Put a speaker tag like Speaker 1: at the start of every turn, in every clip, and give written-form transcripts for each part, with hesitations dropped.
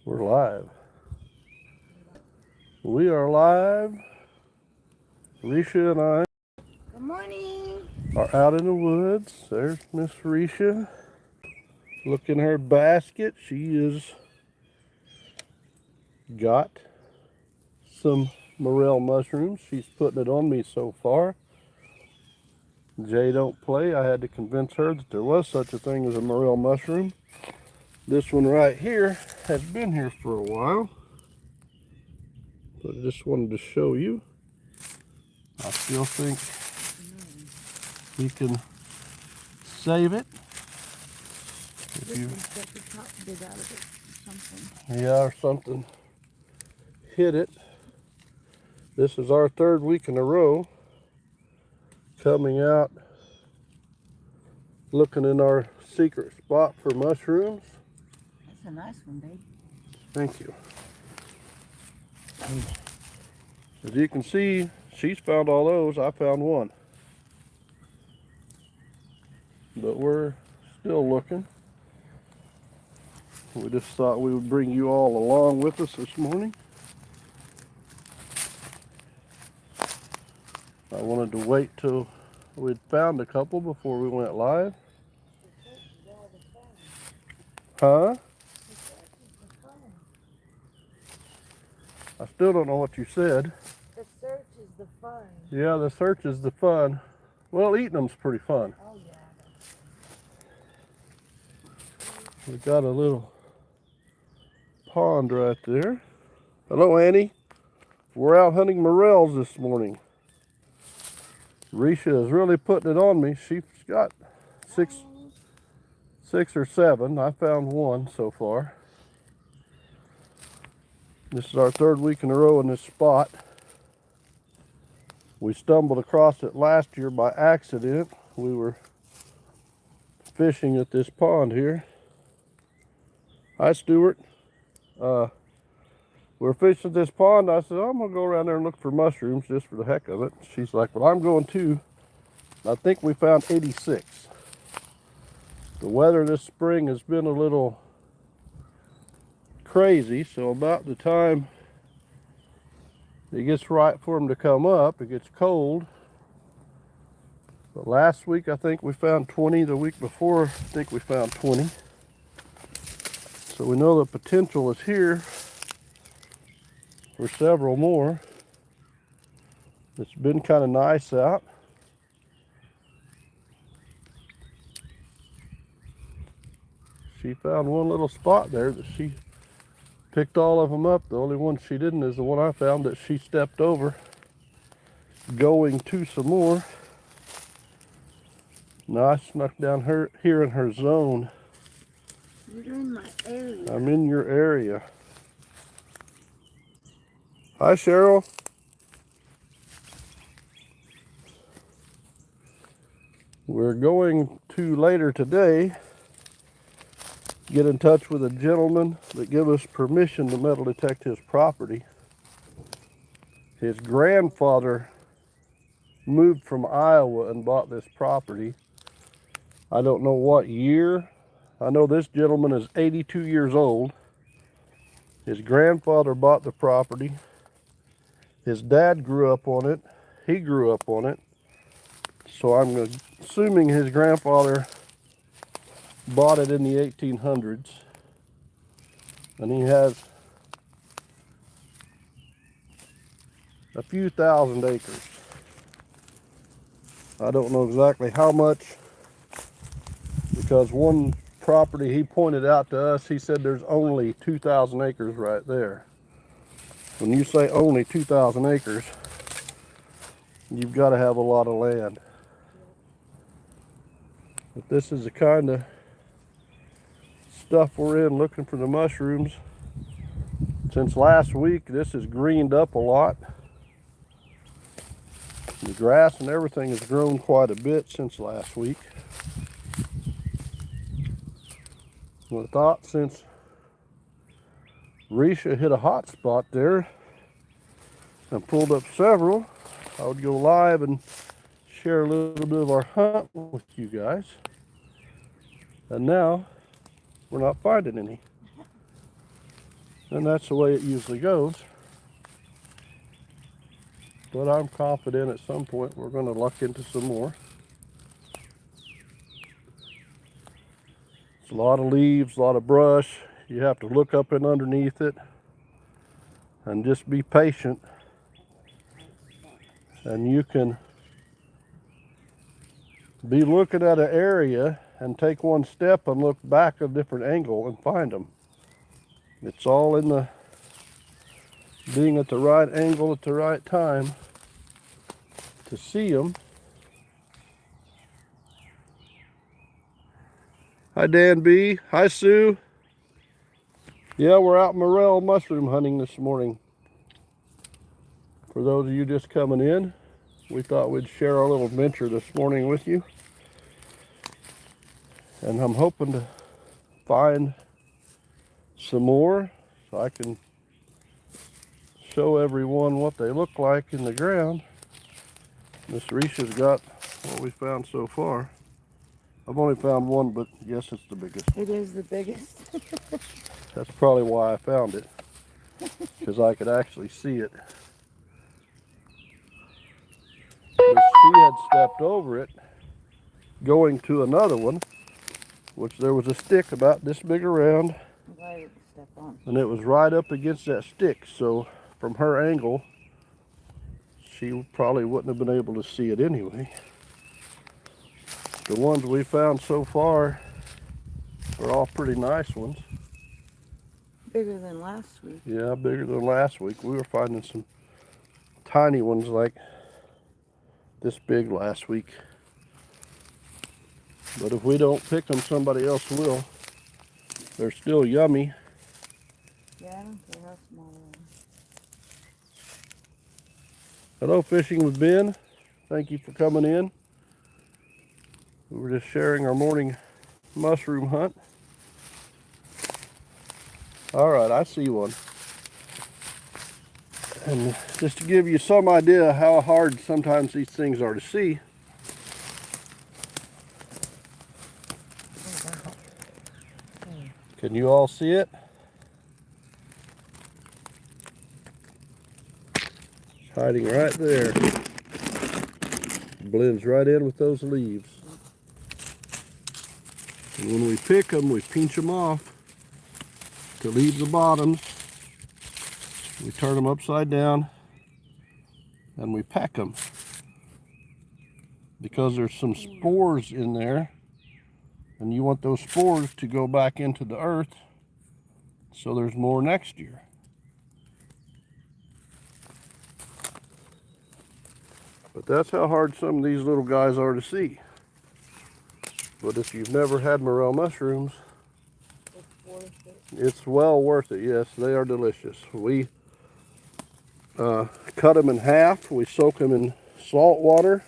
Speaker 1: We're live. We are live. Risha and I
Speaker 2: Good morning.
Speaker 1: are out in the woods. There's Miss Risha. Look in her basket. She has got some morel mushrooms. She's putting it on me so far. Jay don't play. I had to convince her that there was such a thing as a morel mushroom. This one right here has been here for a while. But I just wanted to show you. I still think we can save it. If you,
Speaker 2: The top bit out of it, something.
Speaker 1: yeah, or something hit it. This is our third week in a row coming out looking in our secret spot for mushrooms.
Speaker 2: That's a nice one, babe.
Speaker 1: Thank you. As you can see, she's found all those. I found one. But we're still looking. We just thought we would bring you all along with us this morning. I wanted to wait till we'd found a couple before we went live. Huh? I still don't know what you said.
Speaker 2: The search is the fun.
Speaker 1: Yeah, the search is the fun. Well, eating them's pretty fun.
Speaker 2: Oh, yeah.
Speaker 1: We got a little pond right there. Hello, Annie. We're out hunting morels this morning. Risha is really putting it on me. She's got six or seven. I found one so far. This is our third week in a row in this spot. We stumbled across it last year by accident. We were fishing at this pond here. Hi, Stuart. We're fishing at this pond. I said, I'm going to go around there and look for mushrooms just for the heck of it. She's like, well, I'm going too. I think we found 86. The weather this spring has been a little crazy, so about the time it gets right for them to come up, it gets cold. But last week I think we found 20. The week before I think we found 20. So we know the potential is here for several more. It's been kind of nice out. She found one little spot there that she picked all of them up. The only one she didn't is the one I found that she stepped over going to some more. Now I snuck down here in her zone.
Speaker 2: You're in my area.
Speaker 1: I'm in your area. Hi, Cheryl. We're going to later today get in touch with a gentleman that gave us permission to metal detect his property. His grandfather moved from Iowa and bought this property. I don't know what year. I know this gentleman is 82 years old. His grandfather bought the property. His dad grew up on it. He grew up on it. So I'm assuming his grandfather bought it in the 1800s. And he has a few thousand acres. I don't know exactly how much, because one property he pointed out to us, he said there's only 2,000 acres right there. When you say only 2,000 acres, you've got to have a lot of land. But this is the kind of stuff we're in looking for the mushrooms. Since last week, this has greened up a lot. The grass and everything has grown quite a bit since last week. I thought since Risha hit a hot spot there and pulled up several, I would go live and share a little bit of our hunt with you guys. And now we're not finding any. And that's the way it usually goes. But I'm confident at some point we're going to luck into some more. It's a lot of leaves, a lot of brush. You have to look up and underneath it and just be patient. And you can be looking at an area and take one step and look back at a different angle and find them. It's all in the being at the right angle at the right time to see them. Hi Dan B. Hi Sue. Yeah, we're out Morel mushroom hunting this morning. For those of you just coming in, we thought we'd share our little adventure this morning with you. And I'm hoping to find some more so I can show everyone what they look like in the ground. Miss Risha's got what we found so far. I've only found one, but yes, it's the biggest.
Speaker 2: It is the biggest.
Speaker 1: That's probably why I found it, because I could actually see it. But she had stepped over it, going to another one, which there was a stick about this big around,
Speaker 2: I'm glad I didn't step on.
Speaker 1: and it was right up against that stick. So from her angle, she probably wouldn't have been able to see it anyway. The ones we found so far are all pretty nice ones.
Speaker 2: Bigger than last week.
Speaker 1: Yeah, bigger than last week. We were finding some tiny ones like this big last week. But if we don't pick them, somebody else will. They're still yummy.
Speaker 2: Yeah, I don't care how small they are.
Speaker 1: Hello, Fishing with Ben. Thank you for coming in. We were just sharing our morning mushroom hunt. All right, I see one. And just to give you some idea how hard sometimes these things are to see, can you all see it? It's hiding right there. Blends right in with those leaves. And when we pick them, we pinch them off to leave the bottoms. We turn them upside down and we pack them, because there's some spores in there, and you want those spores to go back into the earth so there's more next year. But that's how hard some of these little guys are to see. But if you've never had morel mushrooms, it's well worth it. Yes, they are delicious. We cut them in half. We soak them in salt water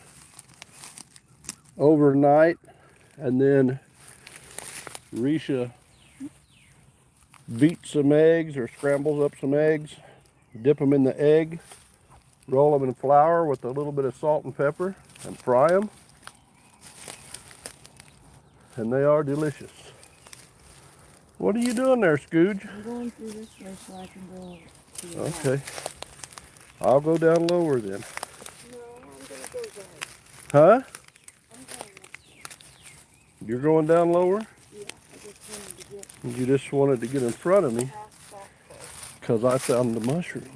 Speaker 1: overnight, and then Risha beats some eggs or scrambles up some eggs, dip them in the egg, roll them in flour with a little bit of salt and pepper, and fry them. And they are delicious. What are you doing there, Scooge?
Speaker 2: I'm going through this way so I can go to your house.
Speaker 1: Okay. I'll go down lower then.
Speaker 2: No, I'm going to go down.
Speaker 1: Huh?
Speaker 2: I'm going up.
Speaker 1: You're going down lower?
Speaker 2: Yeah, I just wanted to get
Speaker 1: You just wanted to get in front of me
Speaker 2: past that first.
Speaker 1: because I found the mushroom.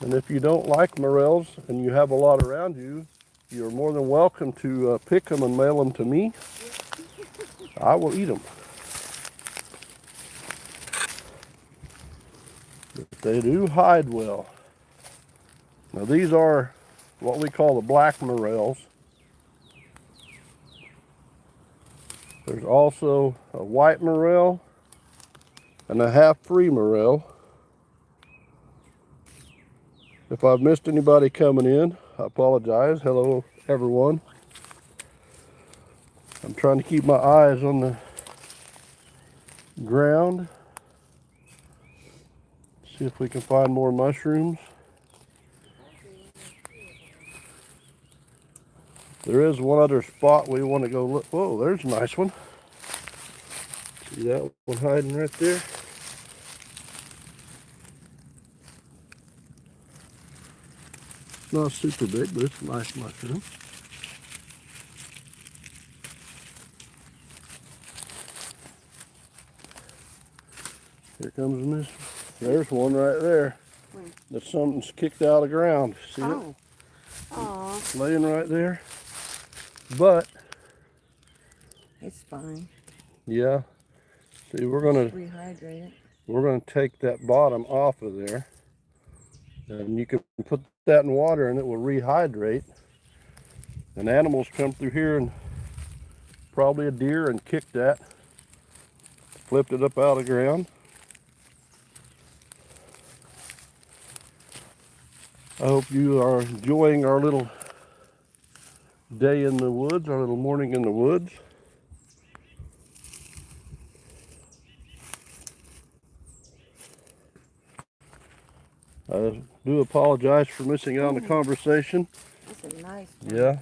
Speaker 1: And if you don't like morels and you have a lot around you, you're more than welcome to pick them and mail them to me. I will eat them. But they do hide well. Now these are what we call the black morels. There's also a white morel and a half-free morel. If I've missed anybody coming in, I apologize. Hello, everyone. I'm trying to keep my eyes on the ground. See if we can find more mushrooms. There is one other spot we want to go look. Whoa, there's a nice one. See that one hiding right there? Not super big, but it's a nice mushroom. Here comes a miss. There's one right there.
Speaker 2: Where?
Speaker 1: That something's kicked out of the ground. See it?
Speaker 2: Oh. Aw.
Speaker 1: Laying right there. But
Speaker 2: It's fine.
Speaker 1: yeah. See, we're gonna
Speaker 2: Rehydrate it.
Speaker 1: take that bottom off of there. And you can put that in water and it will rehydrate. And animals come through here, and probably a deer, and kicked that. Flipped it up out of the ground. I hope you are enjoying our little day in the woods, our little morning in the woods. I do apologize for missing out on the conversation.
Speaker 2: That's a nice one.
Speaker 1: Yeah.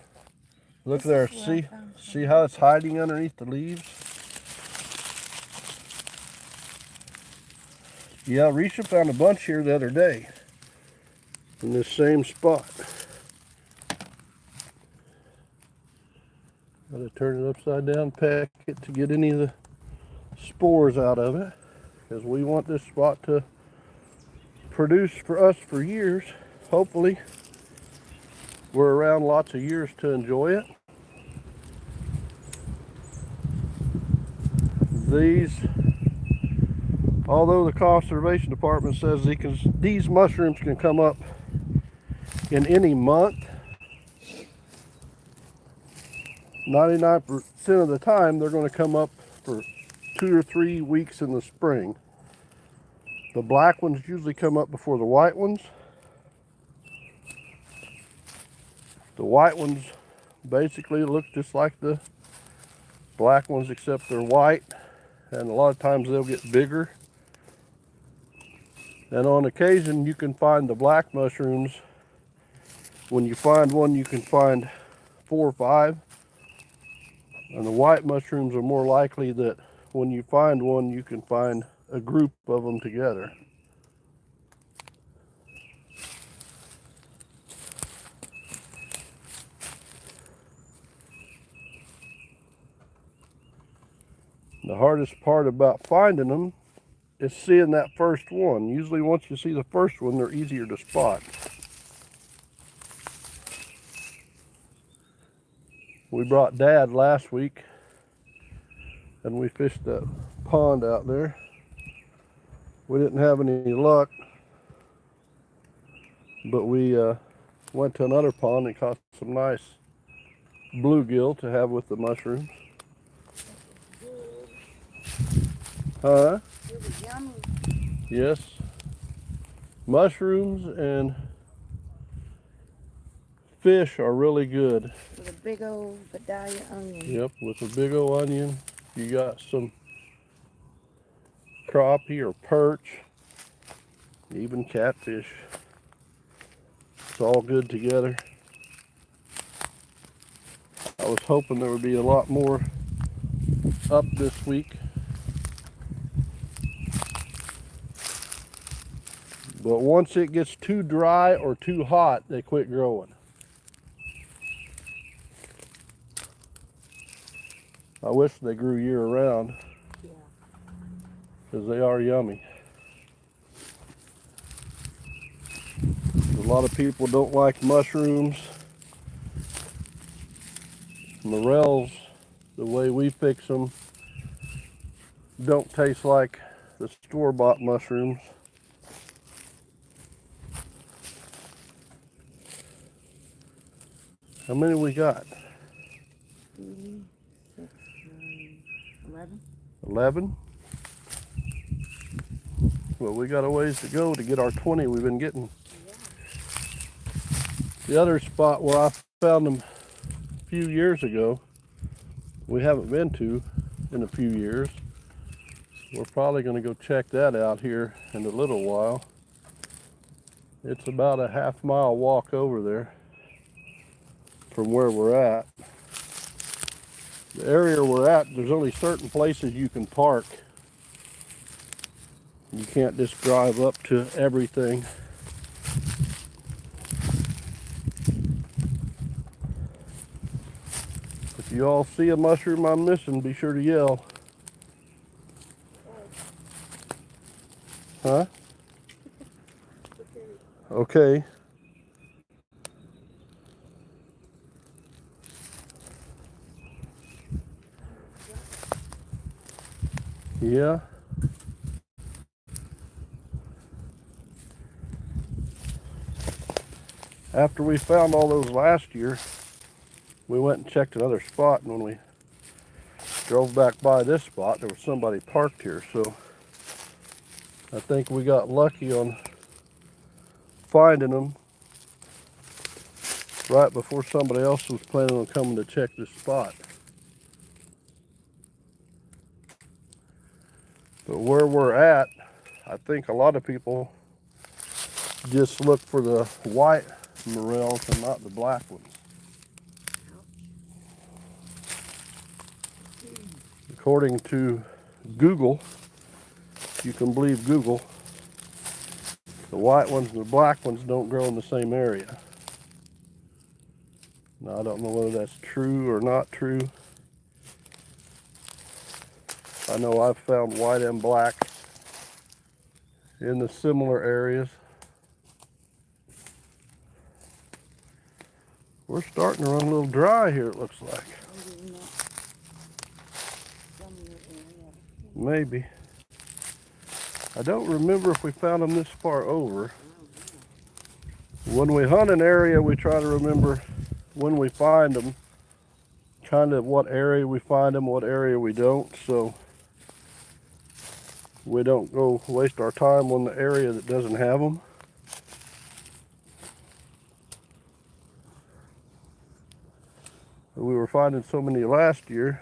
Speaker 1: Look
Speaker 2: This
Speaker 1: there.
Speaker 2: is where I
Speaker 1: See?
Speaker 2: found some.
Speaker 1: See how it's hiding underneath the leaves? Yeah, Risha found a bunch here the other day in this same spot. Gotta turn it upside down, pack it to get any of the spores out of it, because we want this spot to produce for us for years. Hopefully we're around lots of years to enjoy it. These, although the conservation department says these mushrooms can come up in any month, 99% of the time they're going to come up for 2 or 3 weeks in the spring. The black ones usually come up before the white ones. The white ones basically look just like the black ones, except they're white, and a lot of times they'll get bigger. And on occasion you can find the black mushrooms. When you find one, you can find 4 or 5. And the white mushrooms are more likely that when you find one, you can find a group of them together. The hardest part about finding them is seeing that first one. Usually once you see the first one, they're easier to spot. We brought Dad last week and we fished that pond out there. We didn't have any luck, but we went to another pond and caught some nice bluegill to have with the mushrooms. Huh?
Speaker 2: It was yummy.
Speaker 1: Yes. Mushrooms and fish are really good.
Speaker 2: With a big old Vidalia onion.
Speaker 1: Yep, with a big old onion. You got some crappie or perch, even catfish. It's all good together. I was hoping there would be a lot more up this week. But once it gets too dry or too hot, they quit growing. I wish they grew year round,
Speaker 2: Yeah.
Speaker 1: because they are yummy. A lot of people don't like mushrooms. Morels, the way we fix them, don't taste like the store-bought mushrooms. How many we got?
Speaker 2: 3, 6, 9, 11.
Speaker 1: 11? Well, we got a ways to go to get our 20 we've been getting.
Speaker 2: Yeah.
Speaker 1: The other spot where I found them a few years ago, we haven't been to in a few years. We're probably going to go check that out here in a little while. It's about a half-mile walk over there. from where we're at. The area we're at, there's only certain places you can park. You can't just drive up to everything. If you all see a mushroom I'm missing, be sure to yell. Huh? Okay. Yeah. After we found all those last year, we went and checked another spot, and when we drove back by this spot, there was somebody parked here, so I think we got lucky on finding them right before somebody else was planning on coming to check this spot. But where we're at, I think a lot of people just look for the white morels and not the black ones. According to Google, if you can believe Google, the white ones and the black ones don't grow in the same area. Now, I don't know whether that's true or not true. I know I've found white and black in the similar areas. We're starting to run a little dry here, it looks like. Maybe. I don't remember if we found them this far over. When we hunt an area, we try to remember when we find them, kind of what area we find them, what area we don't, so we don't go waste our time on the area that doesn't have them. We were finding so many last year,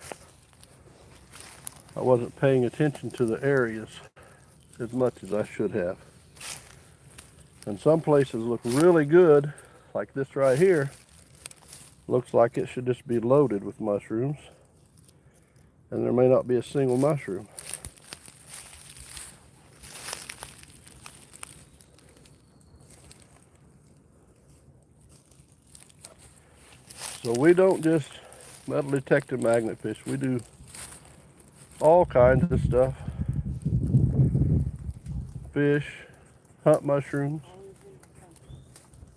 Speaker 1: I wasn't paying attention to the areas as much as I should have. And some places look really good, like this right here. Looks like it should just be loaded with mushrooms, and there may not be a single mushroom. So we don't just metal detect and magnet fish, we do all kinds of stuff. Fish, hunt mushrooms.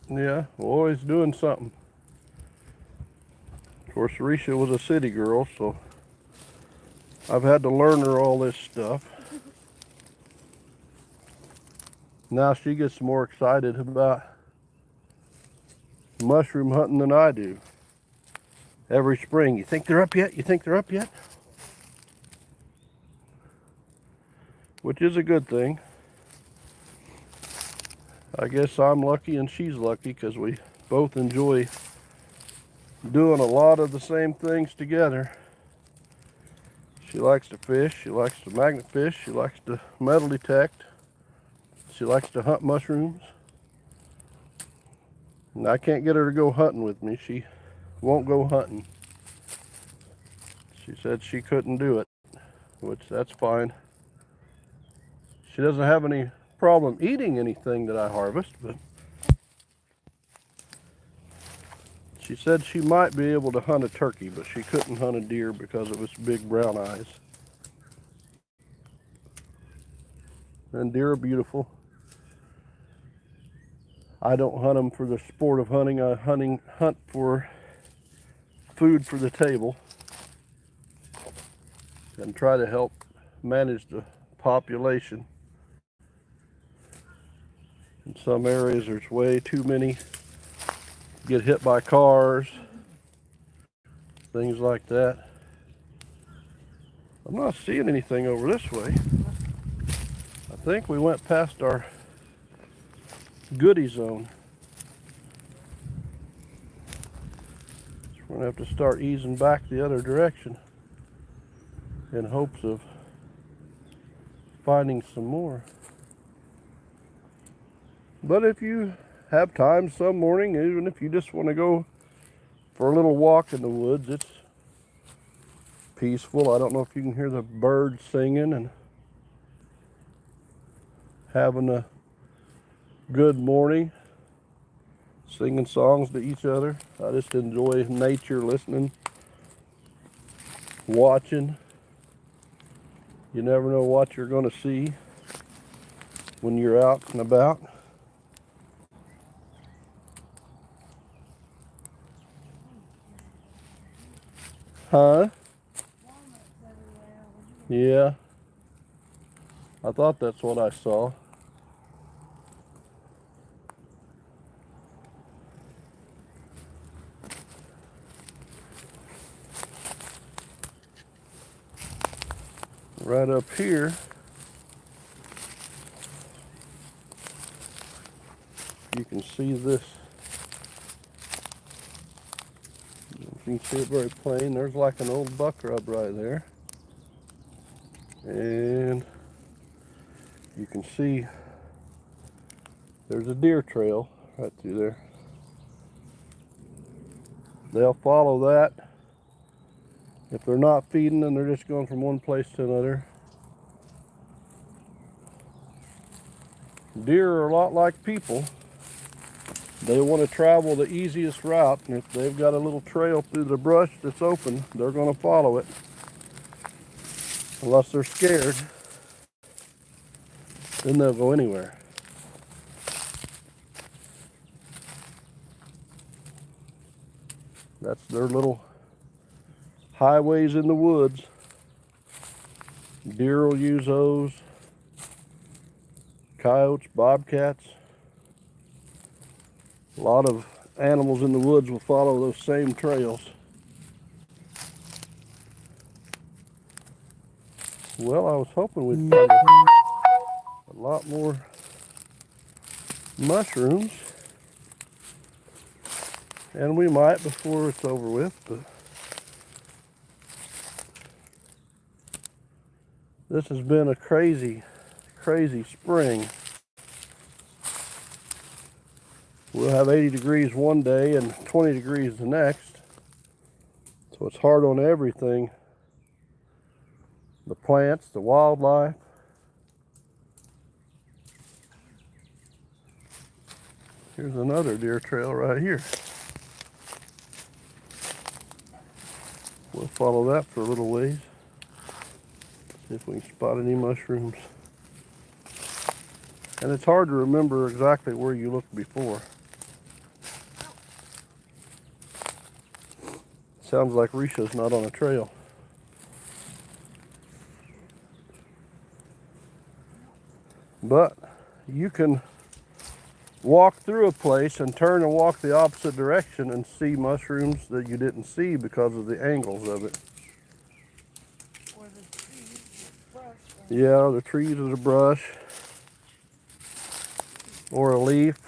Speaker 1: Yeah, we're always doing something. Of course, Risha was a city girl, so I've had to learn her all this stuff. Now she gets more excited about mushroom hunting than I do. Every spring, you think they're up yet? You think they're up yet? Which is a good thing. I guess I'm lucky and she's lucky because we both enjoy doing a lot of the same things together. She likes to fish, she likes to magnet fish, she likes to metal detect, she likes to hunt mushrooms. And I can't get her to go hunting with me. She won't go hunting. She said she couldn't do it, which that's fine. She doesn't have any problem eating anything that I harvest, but she said she might be able to hunt a turkey, but she couldn't hunt a deer because of its big brown eyes. And deer are beautiful. I don't hunt them for the sport of hunting. I hunt for food for the table and try to help manage the population. In some areas there's way too many, get hit by cars, things like that. I'm not seeing anything over this way. I think we went past our goodie zone. So we're gonna have to start easing back the other direction in hopes of finding some more. But if you have time some morning, even if you just want to go for a little walk in the woods. It's peaceful. I don't know if you can hear the birds singing and having a good morning, singing songs to each other. I just enjoy nature, listening, watching. You never know what you're going to see when you're out and about. Huh? Yeah. I thought that's what I saw. Right up here, you can see this. You can see it very plain. There's like an old buckrub right there. And you can see there's a deer trail right through there. They'll follow that. If they're not feeding, then they're just going from one place to another. Deer are a lot like people. They want to travel the easiest route, and if they've got a little trail through the brush that's open, they're going to follow it. Unless they're scared, then they'll go anywhere. That's their little highways in the woods. Deer will use those. Coyotes, bobcats. A lot of animals in the woods will follow those same trails. Well, I was hoping we'd find a lot more mushrooms. And we might before it's over with, but this has been a crazy, crazy spring. We'll have 80 degrees one day and 20 degrees the next. So it's hard on everything. The plants, the wildlife. Here's another deer trail right here. We'll follow that for a little ways. See if we can spot any mushrooms. And it's hard to remember exactly where you looked before. Sounds like Risha's not on a trail. But you can walk through a place and turn and walk the opposite direction and see mushrooms that you didn't see because of the angles of it.
Speaker 2: Or the trees, the brush.
Speaker 1: Yeah, the trees or the brush. Or a leaf.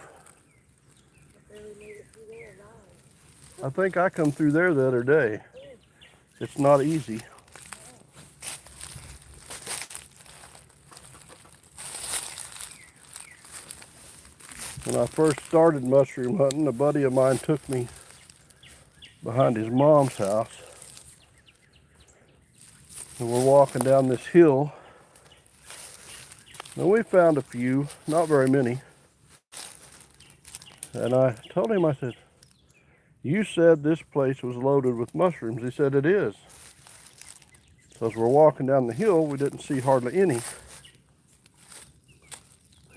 Speaker 1: I think I come through there the other day. It's not easy. When I first started mushroom hunting, a buddy of mine took me behind his mom's house. And we're walking down this hill. And we found a few, not very many. And I told him, I said, "You said this place was loaded with mushrooms." He said, "It is." So as we're walking down the hill, we didn't see hardly any.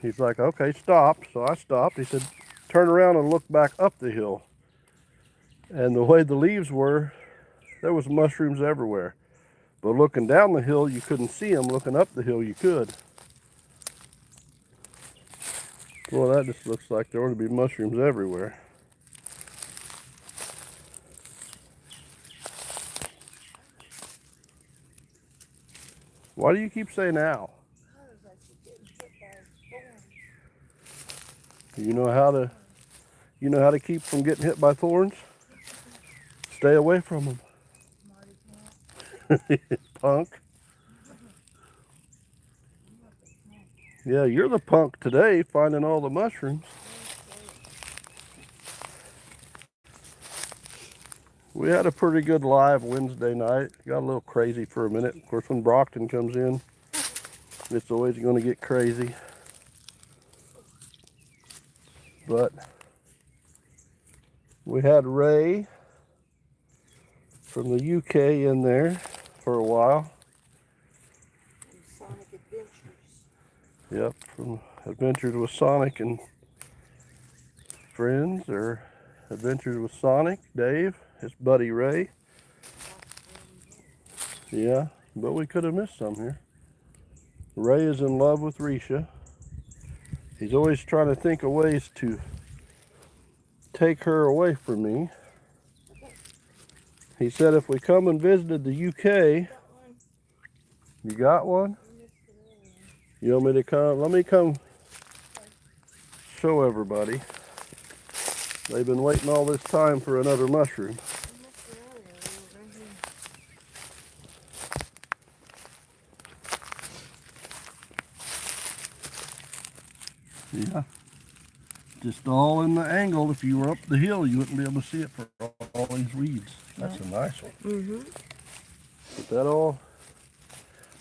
Speaker 1: He's like, "Okay, stop." So I stopped. He said, "Turn around and look back up the hill." And the way the leaves were, there was mushrooms everywhere. But looking down the hill, you couldn't see them. Looking up the hill, you could. Well, that just looks like there ought to be mushrooms everywhere. Why do you keep saying ow? You know how to keep from getting hit by thorns? Stay away from them. Punk. Yeah, you're the punk today, finding all the mushrooms. We had a pretty good live Wednesday night. Got a little crazy for a minute. Of course, when Brockton comes in, it's always going to get crazy. But we had Ray from the UK in there for a while.
Speaker 2: Sonic Adventures.
Speaker 1: Yep, from Adventures with Sonic and Friends, or Adventures with Sonic, Dave, his buddy Ray. Yeah, but we could have missed some here. Ray is in love with Risha. He's always trying to think of ways to take her away from me. He said if we come and visited the UK, you got one? You want me to come? Let me come show everybody. They've been waiting all this time for another mushroom. Yeah. Just all in the angle. If you were up the hill, you wouldn't be able to see it for all these weeds. That's a nice one.
Speaker 2: Mm-hmm.
Speaker 1: But that all,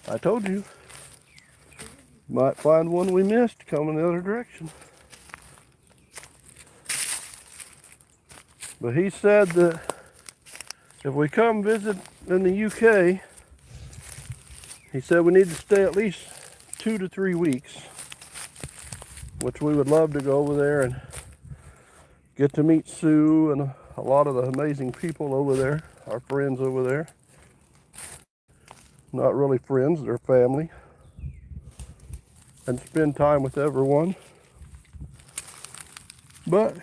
Speaker 1: I told you, might find one we missed coming the other direction. But he said that if we come visit in the UK, he said we need to stay at least 2 to 3 weeks, which we would love to go over there and get to meet Sue and a lot of the amazing people over there, our friends over there. Not really friends, they're family. And spend time with everyone. But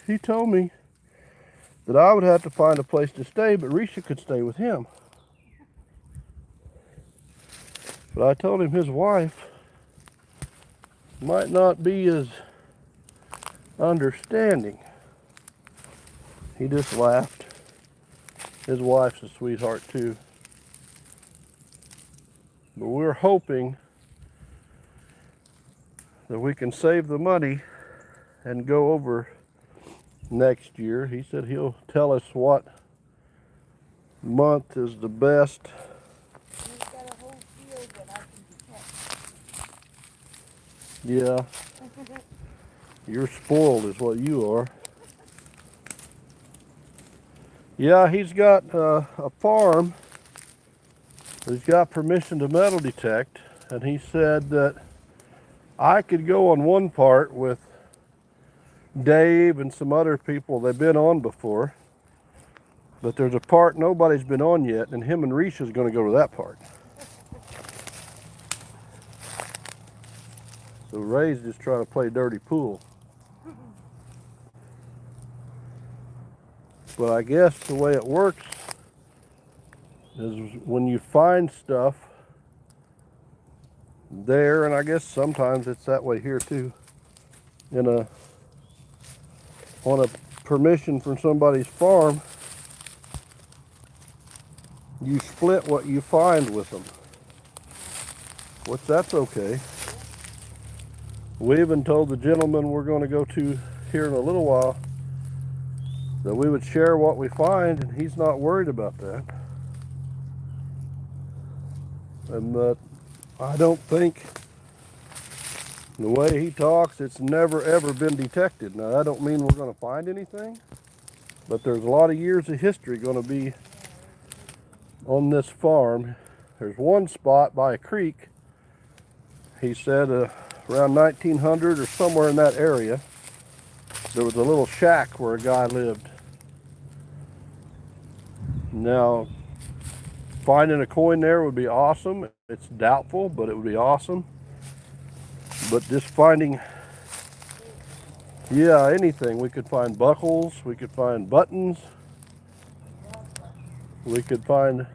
Speaker 1: he told me that I would have to find a place to stay, but Risha could stay with him. But I told him his wife might not be as understanding. He just laughed. His wife's a sweetheart too. But we're hoping that we can save the money and go over next year. He said he'll tell us what month is the best.
Speaker 2: He's got a whole field that I can detect.
Speaker 1: Yeah. You're spoiled is what you are. Yeah, he's got a farm. He's got permission to metal detect, and he said that I could go on one part with Dave and some other people they've been on before, but there's a part nobody's been on yet, and him and Risha's going to go to that part. So Ray's just trying to play dirty pool. But I guess the way it works is when you find stuff there, and I guess sometimes it's that way here too, on a permission from somebody's farm, you split what you find with them, which that's okay. We even told the gentleman we're going to go to here in a little while that we would share what we find, and he's not worried about that. And I don't think, the way he talks, it's never ever been detected. Now, that don't mean we're going to find anything, but there's a lot of years of history going to be on this farm. There's one spot by a creek, he said around 1900 or somewhere in that area, there was a little shack where a guy lived. Now, finding a coin there would be awesome. It's doubtful, but it would be awesome. But just finding, yeah, anything. We could find buckles, we could find buttons, we could find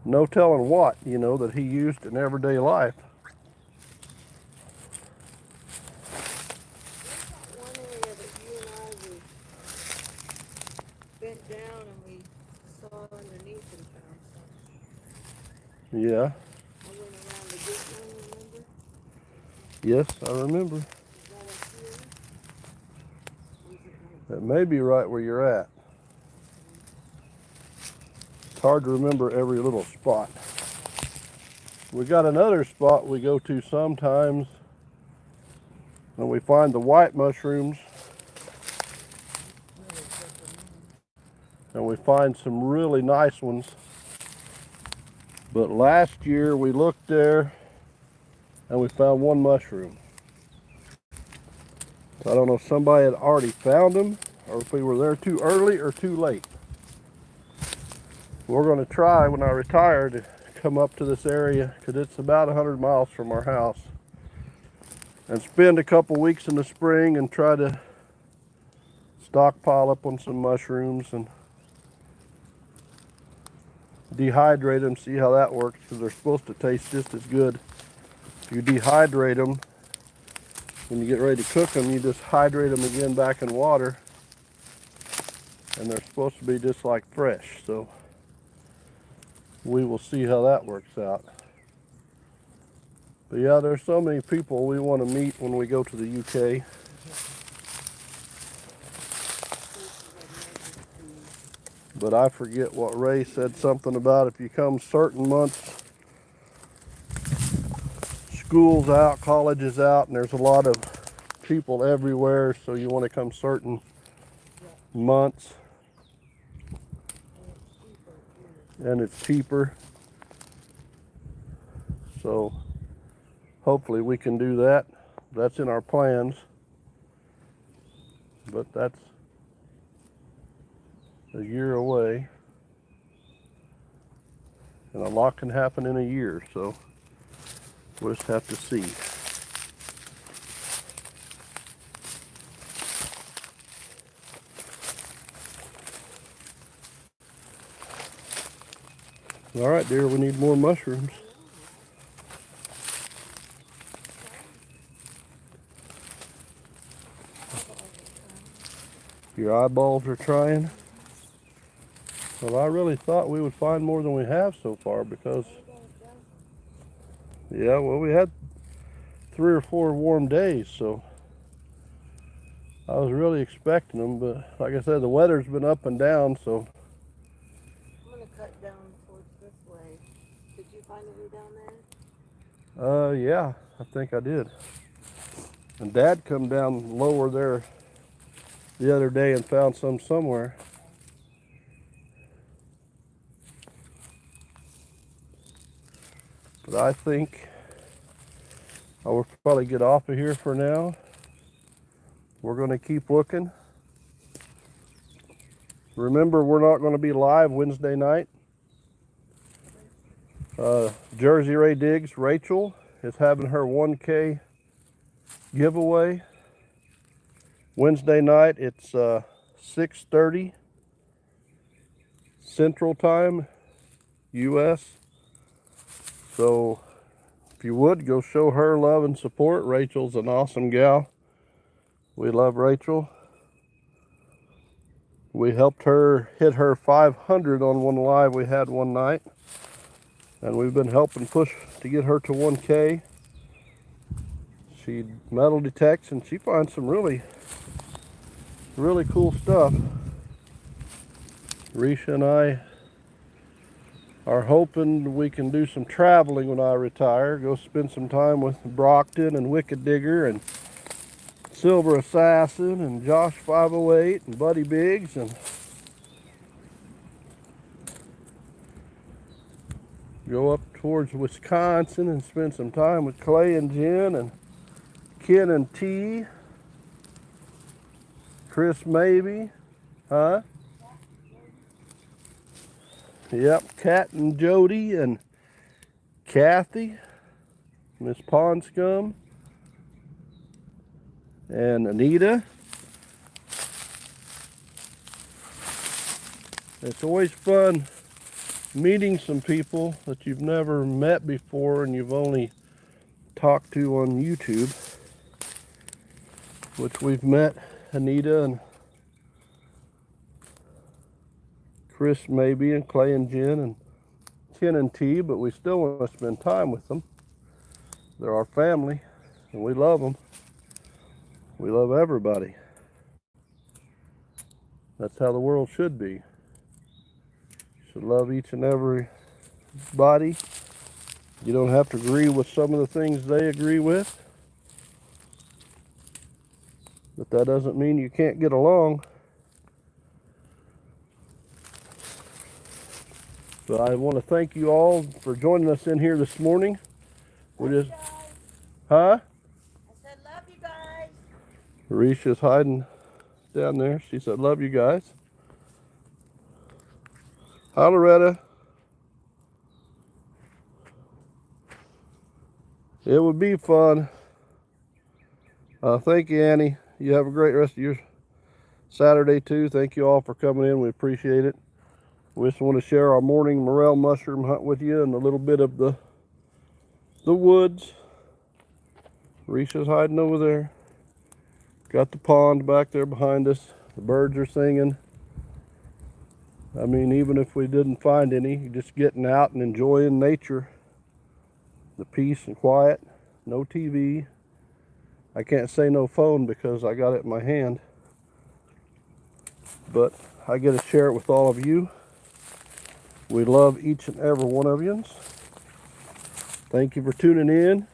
Speaker 1: no telling what, you know, that he used in everyday life.
Speaker 2: One area that you and I bent down and we saw underneath and found something.
Speaker 1: Yeah.
Speaker 2: I went around the gate one, remember?
Speaker 1: Yes, I remember.
Speaker 2: Is that up here? Or is it right
Speaker 1: That may be right where you're at. It's hard to remember every little spot. We got another spot we go to sometimes when we find the white mushrooms, and we find some really nice ones. But last year we looked there and we found one mushroom. I don't know if somebody had already found them or if we were there too early or too late. We're going to try when I retire to come up to this area because it's about 100 miles from our house and spend a couple weeks in the spring and try to stockpile up on some mushrooms and dehydrate them, see how that works, because they're supposed to taste just as good. If you dehydrate them, when you get ready to cook them, you just hydrate them again back in water, and they're supposed to be just like fresh. So we will see how that works out. But yeah, there's so many people we want to meet when we go to the UK. But I forget what Ray said, something about if you come certain months, school's out, college is out, and there's a lot of people everywhere, so you want to come certain months. And it's cheaper. So hopefully we can do that. That's in our plans. But that's a year away, and a lot can happen in a year, so we'll just have to see. All right, dear, we need more mushrooms. Your eyeballs are trying. Well, I really thought we would find more than we have so far because, yeah, well, we had 3 or 4 warm days, so I was really expecting them. But like I said, the weather's been up and down, so.
Speaker 2: I'm going to cut down towards this way. Did you find any down there?
Speaker 1: Yeah, I think I did. And Dad come down lower there the other day and found some somewhere. But I think I will probably get off of here for now. We're going to keep looking. Remember, we're not going to be live Wednesday night. Jersey Ray Diggs, Rachel, is having her 1K giveaway. Wednesday night, it's 6:30 Central Time, US. So if you would, go show her love and support. Rachel's an awesome gal. We love Rachel. We helped her hit her 500 on one live we had one night. And we've been helping push to get her to 1K. She metal detects and she finds some really cool stuff. Risha and I are hoping we can do some traveling when I retire. Go spend some time with Brockton and Wicked Digger and Silver Assassin and Josh 508 and Buddy Biggs, and go up towards Wisconsin and spend some time with Clay and Jen and Ken and T, Chris maybe, huh? Yep, Kat and Jody and Kathy, Miss Ponscum, and Anita. It's always fun meeting some people that you've never met before and you've only talked to on YouTube, which we've met Anita and Chris maybe and Clay and Jen and Ken and T, but we still want to spend time with them. They're our family and we love them. We love everybody. That's how the world should be. I love each and every body. You don't have to agree with some of the things they agree with, but that doesn't mean you can't get along. But I want to thank you all for joining us in here this morning. We just, huh?
Speaker 2: I said, love you guys.
Speaker 1: Risha's hiding down there. She said, love you guys. Hi, Loretta. It would be fun. Thank you, Annie. You have a great rest of your Saturday, too. Thank you all for coming in. We appreciate it. We just want to share our morning morel mushroom hunt with you and a little bit of the woods. Risha's hiding over there. Got the pond back there behind us. The birds are singing. I mean, even if we didn't find any, just getting out and enjoying nature. The peace and quiet. No TV. I can't say no phone because I got it in my hand. But I get to share it with all of you. We love each and every one of you. Thank you for tuning in.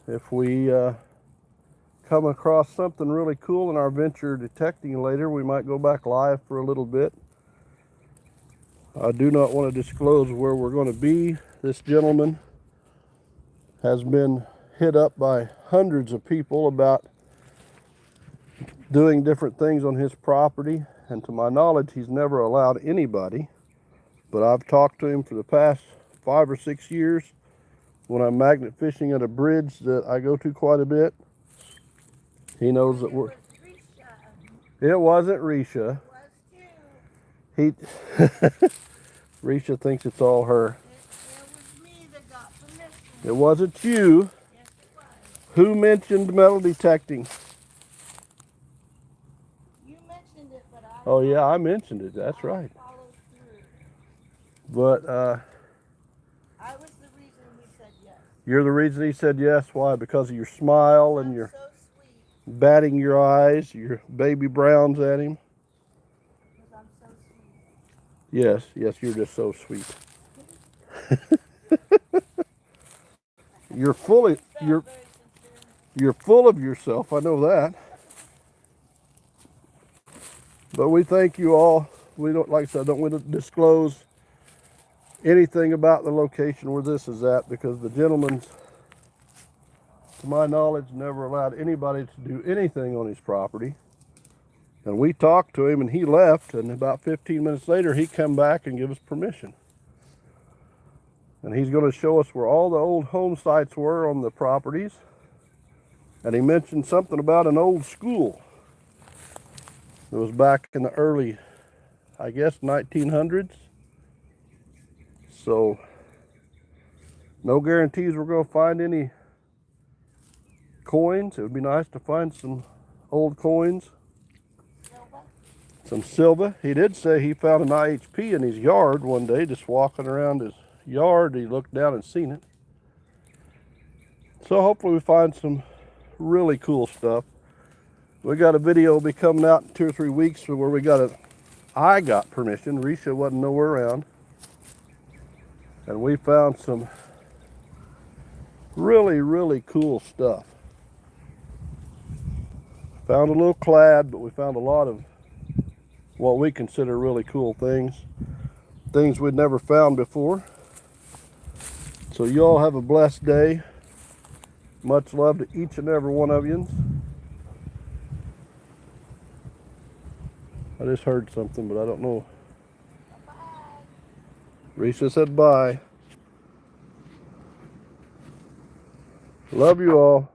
Speaker 1: If we come across something really cool in our venture detecting later, we might go back live for a little bit. I do not want to disclose where we're going to be. This gentleman has been hit up by hundreds of people about doing different things on his property, and to my knowledge he's never allowed anybody, but I've talked to him for the past 5 or 6 years when I'm magnet fishing at a bridge that I go to quite a bit. He knows that we're... It wasn't Risha. He Risha thinks it's all her.
Speaker 2: It was me that got permission.
Speaker 1: It wasn't you.
Speaker 2: Yes, it was.
Speaker 1: Who mentioned metal detecting?
Speaker 2: You mentioned it, but I...
Speaker 1: Oh yeah, I mentioned it. That's right.
Speaker 2: Followed through.
Speaker 1: But
Speaker 2: I was the reason he said yes.
Speaker 1: you're the reason he said yes. Why? Because of your smile and your
Speaker 2: So sweet.
Speaker 1: batting your eyes, your baby browns at him.
Speaker 2: Because I'm so sweet.
Speaker 1: Yes, yes, you're just so sweet. You're full of you're full of yourself. I know that. But we thank you all. We don't, like I said, I don't want to disclose anything about the location where this is at because the gentleman's, to my knowledge, never allowed anybody to do anything on his property. And we talked to him and he left, and about 15 minutes later he come back and give us permission. And he's going to show us where all the old home sites were on the properties. And he mentioned something about an old school. It was back in the early, I guess, 1900s. So, no guarantees we're going to find any coins. It would be nice to find some old coins.
Speaker 2: Silva?
Speaker 1: Some silver. He did say he found an IHP in his yard one day, just walking around his yard. He looked down and seen it. So hopefully we find some really cool stuff. We got a video will be coming out in 2 or 3 weeks where I got permission. Risha wasn't nowhere around. And we found some really, really cool stuff. Found a little clad, but we found a lot of what we consider really cool things. Things we'd never found before. So you all have a blessed day. Much love to each and every one of you. I just heard something, but I don't know.
Speaker 2: Bye.
Speaker 1: Risha said bye. Love you all.